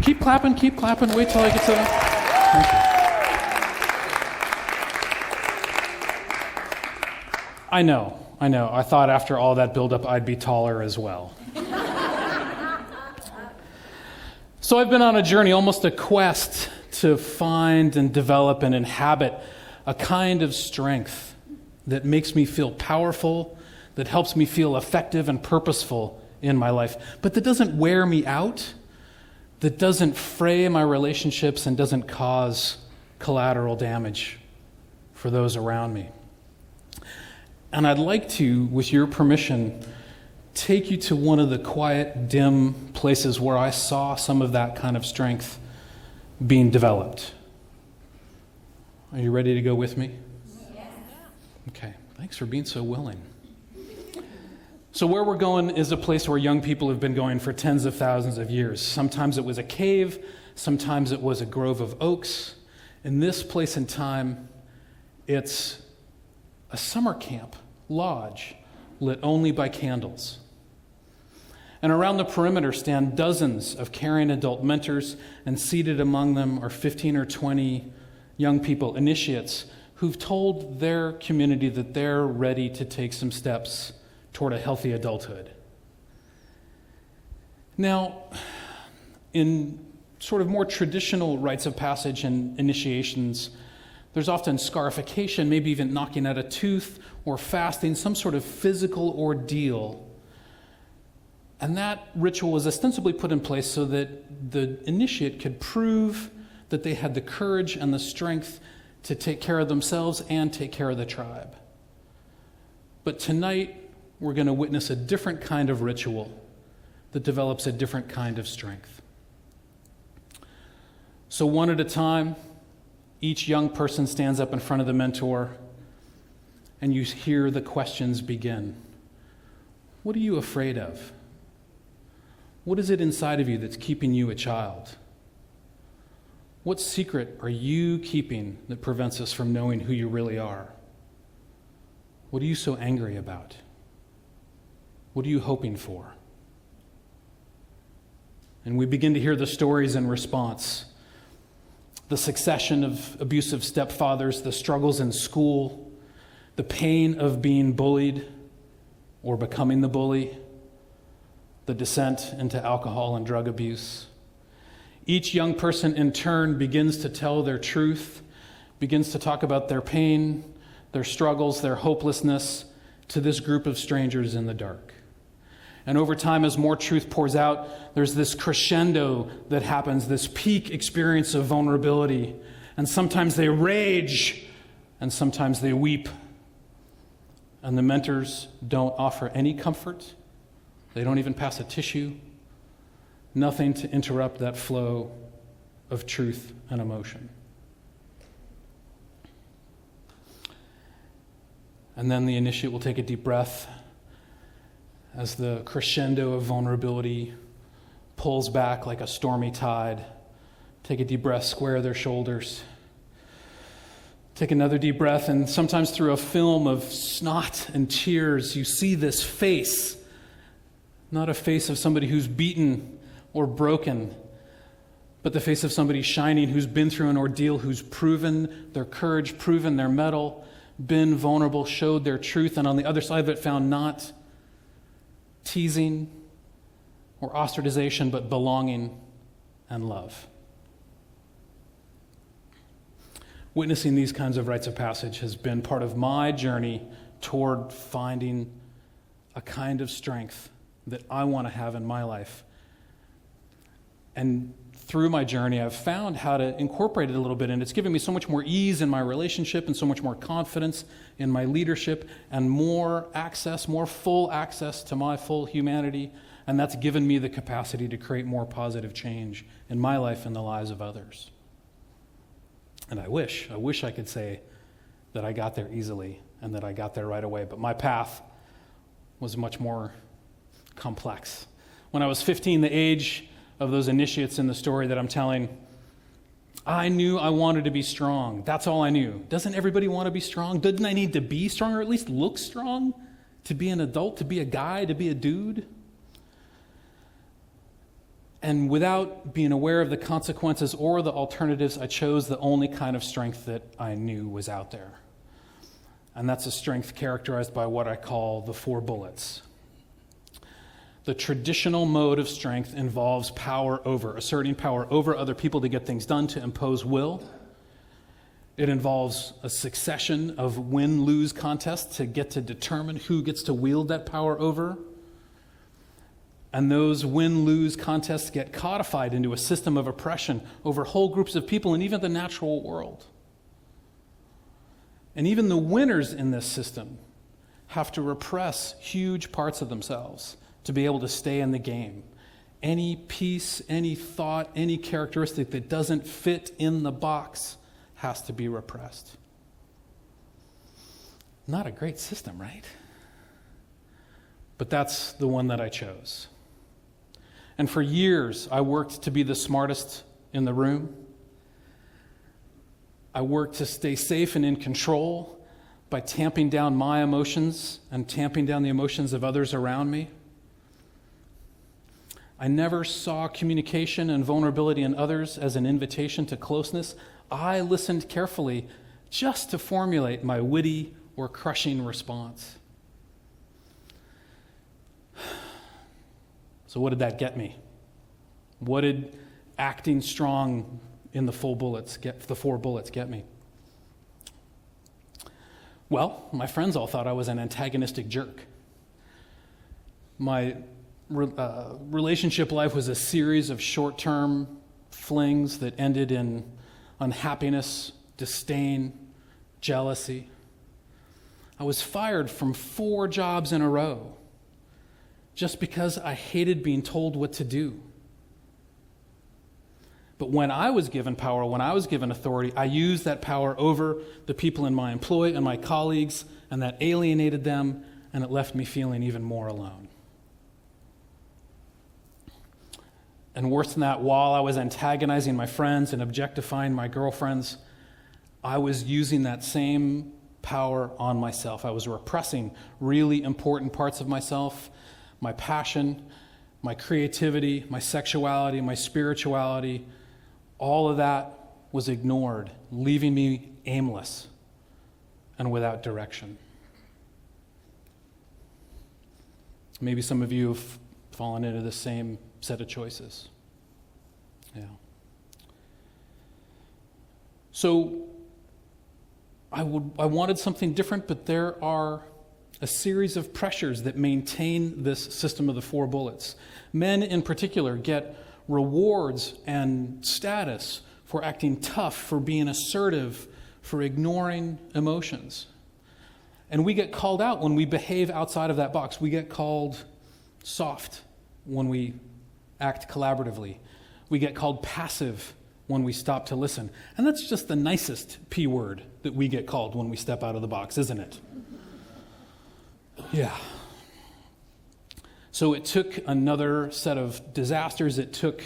Keep clapping. Wait till I get to Thank you. I know. I thought after all that buildup, I'd be taller as well. So I've been on a journey, almost a quest, to find and develop and inhabit a kind of strength that makes me feel powerful, that helps me feel effective and purposeful in my life, but that doesn't wear me out, that doesn't fray my relationships and doesn't cause collateral damage for those around me. And I'd like to, with your permission, take you to one of the quiet, dim places where I saw some of that kind of strength being developed. Are you ready to go with me? Yes. Okay, thanks for being so willing. So where we're going is a place where young people have been going for tens of thousands of years. Sometimes it was a cave, sometimes it was a grove of oaks. In this place and time, it's a summer camp lodge lit only by candles. And around the perimeter stand dozens of caring adult mentors, and seated among them are 15 or 20 young people, initiates, who've told their community that they're ready to take some steps toward a healthy adulthood. Now, in sort of more traditional rites of passage and initiations, there's often scarification, maybe even knocking out a tooth or fasting, some sort of physical ordeal. And that ritual was ostensibly put in place so that the initiate could prove that they had the courage and the strength to take care of themselves and take care of the tribe. But tonight, we're going to witness a different kind of ritual that develops a different kind of strength. So one at a time, each young person stands up in front of the mentor, and you hear the questions begin. What are you afraid of? What is it inside of you that's keeping you a child? What secret are you keeping that prevents us from knowing who you really are? What are you so angry about? What are you hoping for? And we begin to hear the stories in response. The succession of abusive stepfathers, the struggles in school, the pain of being bullied or becoming the bully, the descent into alcohol and drug abuse. Each young person in turn begins to tell their truth, begins to talk about their pain, their struggles, their hopelessness to this group of strangers in the dark. And over time, as more truth pours out, there's this crescendo that happens, this peak experience of vulnerability. And sometimes they rage, and sometimes they weep. And the mentors don't offer any comfort. They don't even pass a tissue. Nothing to interrupt that flow of truth and emotion. And then the initiate will take a deep breath as the crescendo of vulnerability pulls back like a stormy tide. Take a deep breath, square their shoulders. Take another deep breath, and sometimes through a film of snot and tears, you see this face. Not a face of somebody who's beaten or broken, but the face of somebody shining who's been through an ordeal, who's proven their courage, proven their mettle, been vulnerable, showed their truth, and on the other side of it found not teasing or ostracization, but belonging and love. Witnessing these kinds of rites of passage has been part of my journey toward finding a kind of strength that I want to have in my life. And through my journey, I've found how to incorporate it a little bit, and it's given me so much more ease in my relationship and so much more confidence in my leadership and more access, more full access to my full humanity, and that's given me the capacity to create more positive change in my life and the lives of others. And I wish I could say that I got there easily and that I got there right away, but my path was much more complex. When I was 15, the age of those initiates in the story that I'm telling, I knew I wanted to be strong. That's all I knew. Doesn't everybody want to be strong? Didn't I need to be strong, or at least look strong, to be an adult, to be a guy, to be a dude? And without being aware of the consequences or the alternatives, I chose the only kind of strength that I knew was out there. And that's a strength characterized by what I call the 4 bullets. The traditional mode of strength involves asserting power over other people to get things done, to impose will. It involves a succession of win-lose contests to get to determine who gets to wield that power over. And those win-lose contests get codified into a system of oppression over whole groups of people and even the natural world. And even the winners in this system have to repress huge parts of themselves to be able to stay in the game. Any piece, any thought, any characteristic that doesn't fit in the box has to be repressed. Not a great system, right? But that's the one that I chose. And for years, I worked to be the smartest in the room. I worked to stay safe and in control by tamping down my emotions and tamping down the emotions of others around me. I never saw communication and vulnerability in others as an invitation to closeness. I listened carefully just to formulate my witty or crushing response. So what did that get me? What did acting strong in the 4 bullets get me? Well, my friends all thought I was an antagonistic jerk. My relationship life was a series of short-term flings that ended in unhappiness, disdain, jealousy. I was fired from 4 jobs in a row just because I hated being told what to do. But when I was given power, when I was given authority, I used that power over the people in my employ and my colleagues, and that alienated them, and it left me feeling even more alone. And worse than that, while I was antagonizing my friends and objectifying my girlfriends, I was using that same power on myself. I was repressing really important parts of myself, my passion, my creativity, my sexuality, my spirituality. All of that was ignored, leaving me aimless and without direction. Maybe some of you have fallen into the same set of choices. Yeah. So I wanted something different, but there are a series of pressures that maintain this system of the 4 bullets. Men in particular get rewards and status for acting tough, for being assertive, for ignoring emotions. And we get called out when we behave outside of that box. We get called soft when we act collaboratively. We get called passive when we stop to listen. And that's just the nicest P word that we get called when we step out of the box, isn't it? Yeah. So it took another set of disasters. It took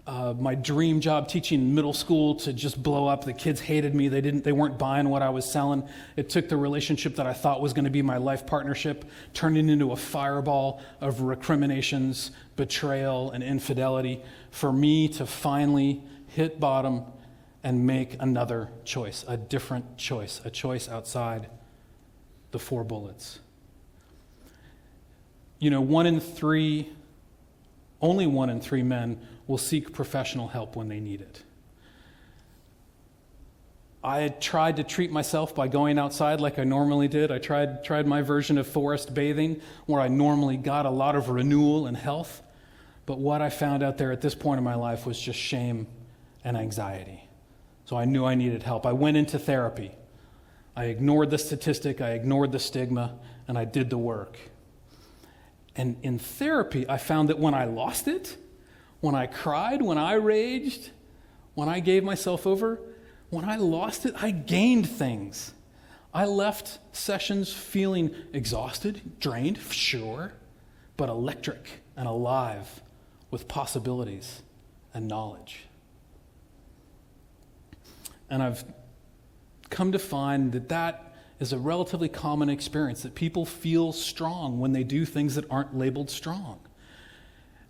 my dream job teaching in middle school to just blow up. The kids hated me. They weren't buying what I was selling. It took the relationship that I thought was going to be my life partnership, turning into a fireball of recriminations, betrayal, and infidelity for me to finally hit bottom and make another choice, a different choice, a choice outside the 4 bullets. You know, only one in three men will seek professional help when they need it. I had tried to treat myself by going outside like I normally did. I tried my version of forest bathing, where I normally got a lot of renewal and health. But what I found out there at this point in my life was just shame and anxiety. So I knew I needed help. I went into therapy. I ignored the statistic, I ignored the stigma, and I did the work. And in therapy, I found that when I lost it, when I cried, when I raged, when I gave myself over, when I lost it, I gained things. I left sessions feeling exhausted, drained, sure, but electric and alive with possibilities and knowledge. And I've come to find that is a relatively common experience, that people feel strong when they do things that aren't labeled strong.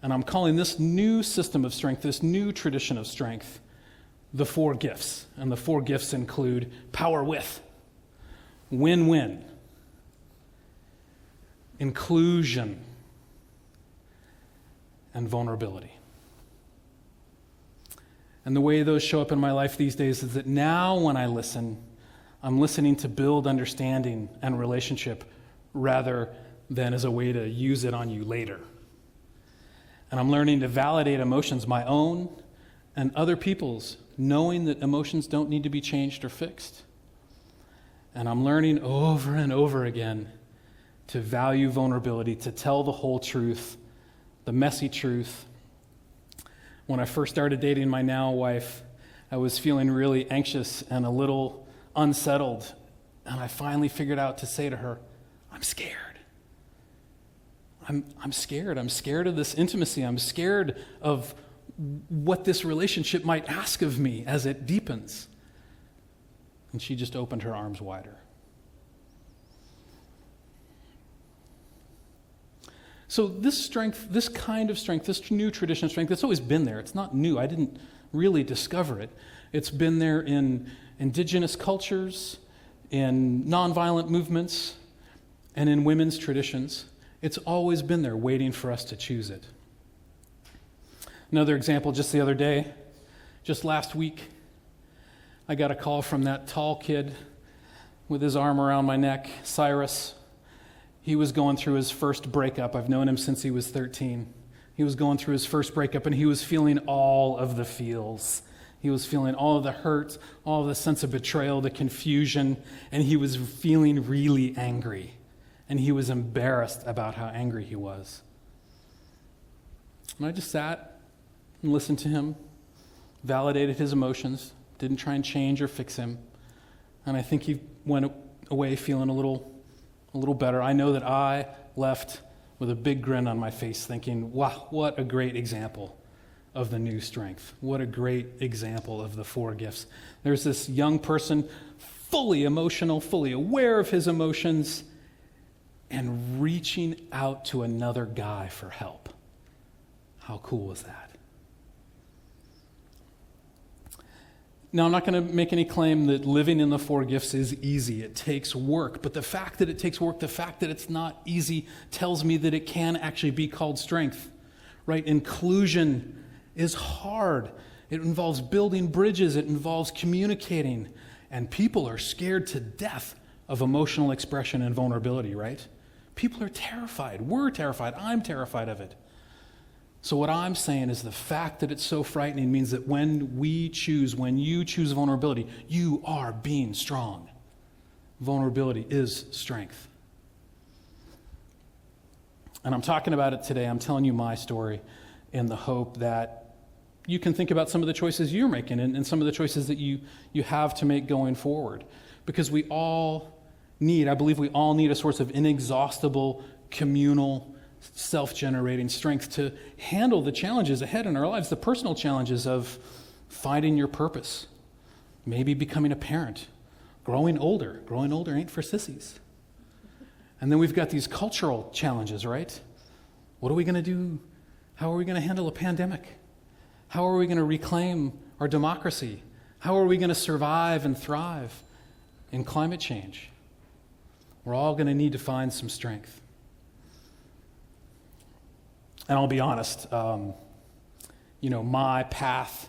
And I'm calling this new system of strength, this new tradition of strength, the 4 gifts. And the 4 gifts include power with, win-win, inclusion, and vulnerability. And the way those show up in my life these days is that now when I listen, I'm listening to build understanding and relationship rather than as a way to use it on you later. And I'm learning to validate emotions, my own and other people's, knowing that emotions don't need to be changed or fixed. And I'm learning over and over again to value vulnerability, to tell the whole truth, the messy truth. When I first started dating my now wife, I was feeling really anxious and a little unsettled. And I finally figured out to say to her, I'm scared. I'm scared. I'm scared of this intimacy. I'm scared of what this relationship might ask of me as it deepens. And she just opened her arms wider. So this strength, this kind of strength, this new tradition of strength, it's always been there. It's not new. I didn't really discover it. It's been there in indigenous cultures, in nonviolent movements, and in women's traditions. It's always been there, waiting for us to choose it. Another example, just the other day, just last week, I got a call from that tall kid with his arm around my neck, Cyrus. He was going through his first breakup. I've known him since he was 13. He was going through his first breakup, and he was feeling all of the feels. He was feeling all of the hurt, all of the sense of betrayal, the confusion, and he was feeling really angry. And he was embarrassed about how angry he was. And I just sat and listened to him, validated his emotions, didn't try and change or fix him. And I think he went away feeling a little better. I know that I left with a big grin on my face thinking, wow, what a great example of the new strength. What a great example of the 4 gifts. There's this young person, fully emotional, fully aware of his emotions, and reaching out to another guy for help. How cool was that? Now, I'm not going to make any claim that living in the 4 gifts is easy. It takes work. But the fact that it takes work, the fact that it's not easy, tells me that it can actually be called strength. Right? Inclusion is hard. It involves building bridges. It involves communicating. And people are scared to death of emotional expression and vulnerability, right? People are terrified. We're terrified. I'm terrified of it. So what I'm saying is the fact that it's so frightening means that when you choose vulnerability, you are being strong. Vulnerability is strength. And I'm talking about it today. I'm telling you my story in the hope that you can think about some of the choices you're making and some of the choices that you have to make going forward. Because I believe we all need a source of inexhaustible, communal, self-generating strength to handle the challenges ahead in our lives, the personal challenges of finding your purpose, maybe becoming a parent, growing older. Growing older ain't for sissies. And then we've got these cultural challenges, right? What are we going to do? How are we going to handle a pandemic? How are we going to reclaim our democracy? How are we going to survive and thrive in climate change? We're all going to need to find some strength. And I'll be honest, my path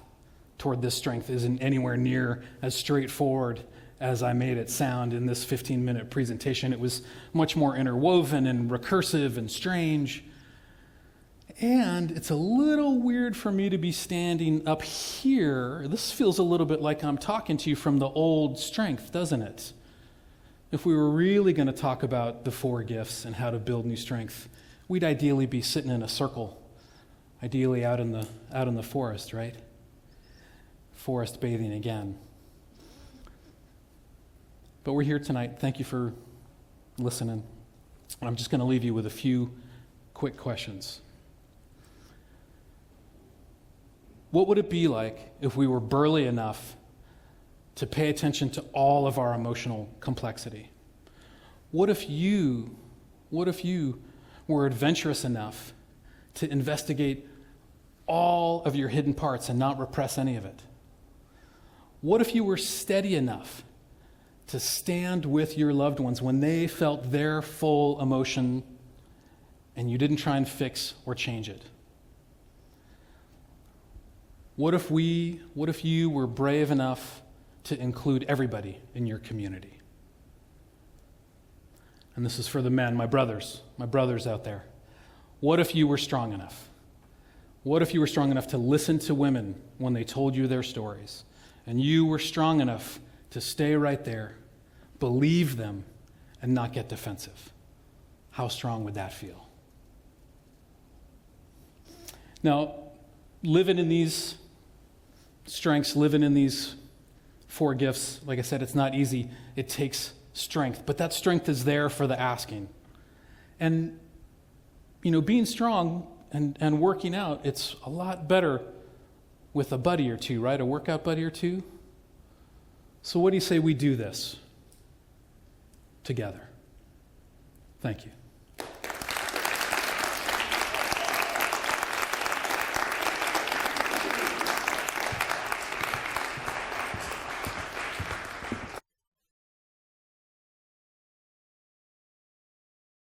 toward this strength isn't anywhere near as straightforward as I made it sound in this 15-minute presentation. It was much more interwoven and recursive and strange. And it's a little weird for me to be standing up here. This feels a little bit like I'm talking to you from the old strength, doesn't it? If we were really going to talk about the 4 gifts and how to build new strength, we'd ideally be sitting in a circle, ideally out in the forest, right? Forest bathing again. But we're here tonight. Thank you for listening. I'm just going to leave you with a few quick questions. What would it be like if we were burly enough to pay attention to all of our emotional complexity? What if you were adventurous enough to investigate all of your hidden parts and not repress any of it? What if you were steady enough to stand with your loved ones when they felt their full emotion and you didn't try and fix or change it? What if you were brave enough to include everybody in your community? And this is for the men, my brothers out there. What if you were strong enough? What if you were strong enough to listen to women when they told you their stories? And you were strong enough to stay right there, believe them, and not get defensive? How strong would that feel? Now, living in these strengths, living in these 4 gifts, like I said, it's not easy. It takes strength, but that strength is there for the asking. And, being strong and working out, it's a lot better with a buddy or two, right? A workout buddy or two. So what do you say we do this together? Thank you.